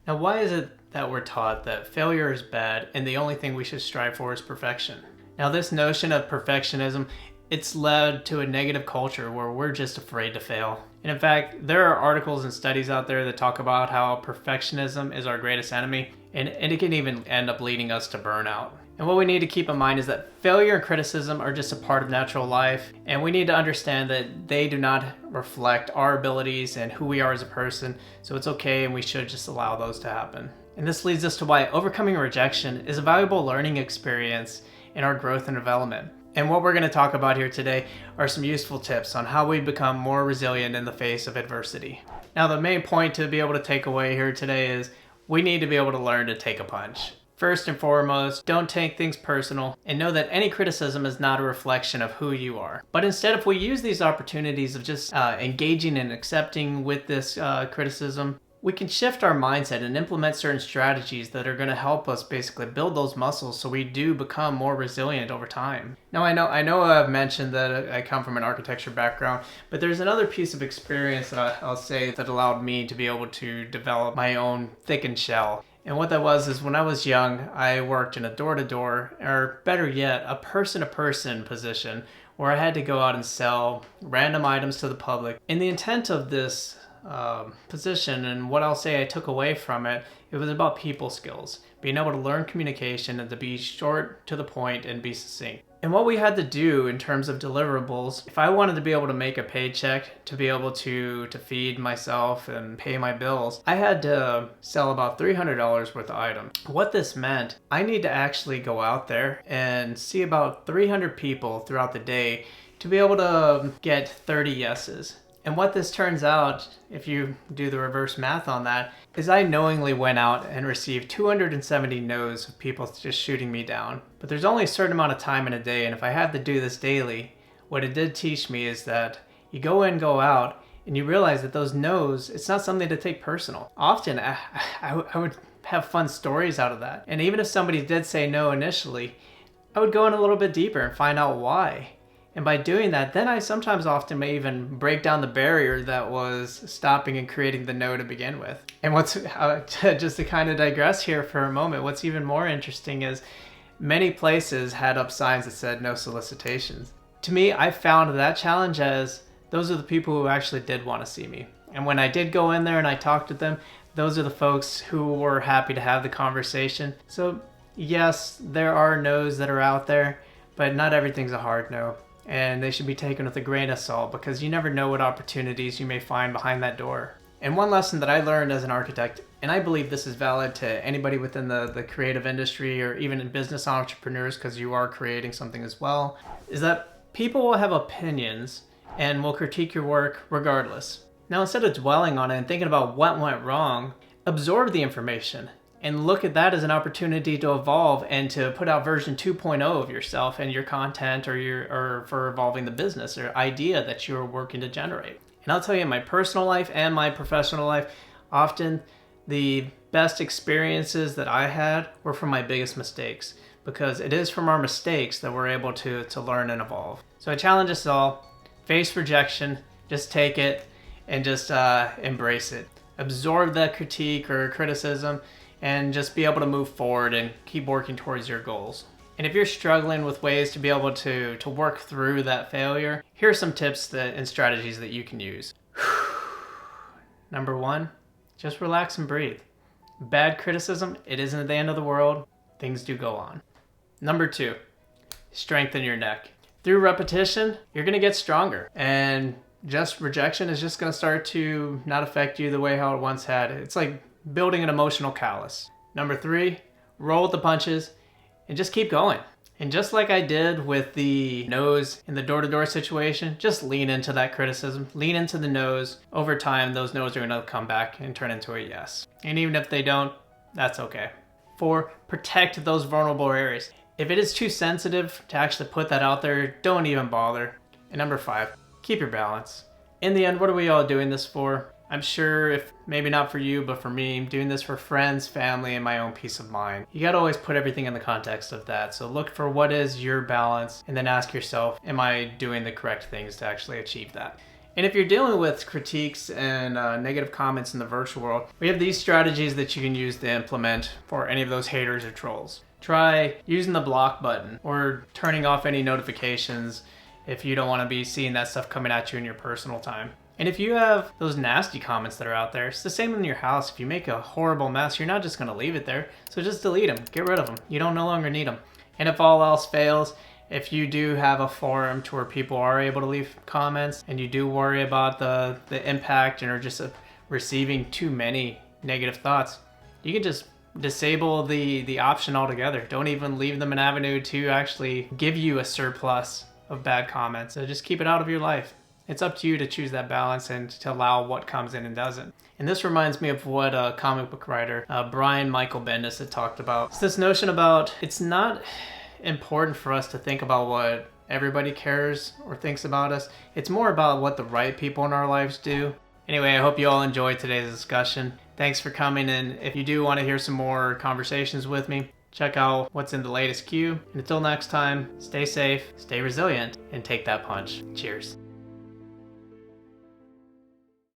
Now, why is it that we're taught that failure is bad and the only thing we should strive for is perfection? Now, this notion of perfectionism, it's led to a negative culture where we're just afraid to fail. And in fact, there are articles and studies out there that talk about how perfectionism is our greatest enemy, and it can even end up leading us to burnout. And what we need to keep in mind is that failure and criticism are just a part of natural life, and we need to understand that they do not reflect our abilities and who we are as a person, so it's okay and we should just allow those to happen. And this leads us to why overcoming rejection is a valuable learning experience in our growth and development. And what we're going to talk about here today are some useful tips on how we become more resilient in the face of adversity. Now, the main point to be able to take away here today is we need to be able to learn to take a punch. First and foremost, don't take things personal and know that any criticism is not a reflection of who you are. But instead, if we use these opportunities of just engaging and accepting with this criticism, we can shift our mindset and implement certain strategies that are going to help us basically build those muscles so we do become more resilient over time. Now, I know I've mentioned that I come from an architecture background, but there's another piece of experience that I'll say that allowed me to be able to develop my own thickened shell. And what that was is when I was young, I worked in a door-to-door, or better yet, a person-to-person position where I had to go out and sell random items to the public. And the intent of this position, and what I'll say I took away from it, it was about people skills, being able to learn communication and to be short to the point and be succinct. And what we had to do in terms of deliverables, if I wanted to be able to make a paycheck to be able to feed myself and pay my bills, I had to sell about $300 worth of items. What this meant, I need to actually go out there and see about 300 people throughout the day to be able to get 30 yeses. And what this turns out, if you do the reverse math on that, is I knowingly went out and received 270 no's of people just shooting me down. But there's only a certain amount of time in a day, and if I had to do this daily, what it did teach me is that you go in, go out, and you realize that those no's, it's not something to take personal. Often, I would have fun stories out of that. And even if somebody did say no initially, I would go in a little bit deeper and find out why. And by doing that, then I sometimes often may even break down the barrier that was stopping and creating the no to begin with. And what's, just to kind of digress here for a moment, what's even more interesting is many places had up signs that said no solicitations. To me, I found that challenge as those are the people who actually did want to see me. And when I did go in there and I talked to them, those are the folks who were happy to have the conversation. So yes, there are no's that are out there, but not everything's a hard no. And they should be taken with a grain of salt because you never know what opportunities you may find behind that door. And one lesson that I learned as an architect, and I believe this is valid to anybody within the creative industry or even in business entrepreneurs because you are creating something as well, is that people will have opinions and will critique your work regardless. Now, instead of dwelling on it and thinking about what went wrong, absorb the information and look at that as an opportunity to evolve and to put out version 2.0 of yourself and your content or for evolving the business or idea that you're working to generate. And I'll tell you, in my personal life and my professional life, often the best experiences that I had were from my biggest mistakes, because it is from our mistakes that we're able to learn and evolve. So I challenge us all, face rejection, just take it and just embrace it. Absorb that critique or criticism and just be able to move forward and keep working towards your goals. And if you're struggling with ways to be able to work through that failure, here are some tips and strategies that you can use. Number one, just relax and breathe. Bad criticism, it isn't the end of the world. Things do go on. Number two, strengthen your neck. Through repetition, you're going to get stronger. And just rejection is just going to start to not affect you the way how it once had. It's like building an emotional callus. Number three, roll with the punches and just keep going. And just like I did with the no's in the door-to-door situation, just lean into that criticism, lean into the no's. Over time, those no's are going to come back and turn into a yes. And even if they don't, that's okay. 4, protect those vulnerable areas. If it is too sensitive to actually put that out there, don't even bother. And number 5, keep your balance. In the end, what are we all doing this for? I'm sure, if maybe not for you, but for me, I'm doing this for friends, family, and my own peace of mind. You gotta always put everything in the context of that. So look for what is your balance and then ask yourself, am I doing the correct things to actually achieve that? And if you're dealing with critiques and negative comments in the virtual world, we have these strategies that you can use to implement for any of those haters or trolls. Try using the block button or turning off any notifications if you don't want to be seeing that stuff coming at you in your personal time. And if you have those nasty comments that are out there, it's the same in your house. If you make a horrible mess, you're not just going to leave it there. So just delete them. Get rid of them. You don't no longer need them. And if all else fails, if you do have a forum to where people are able to leave comments and you do worry about the impact and are just receiving too many negative thoughts, you can just disable the option altogether. Don't even leave them an avenue to actually give you a surplus of bad comments. So just keep it out of your life. It's up to you to choose that balance and to allow what comes in and doesn't. And this reminds me of what a comic book writer, Brian Michael Bendis, had talked about. It's this notion about it's not important for us to think about what everybody cares or thinks about us. It's more about what the right people in our lives do. Anyway, I hope you all enjoyed today's discussion. Thanks for coming in. If you do want to hear some more conversations with me, check out what's in the latest queue. And until next time, stay safe, stay resilient, and take that punch. Cheers.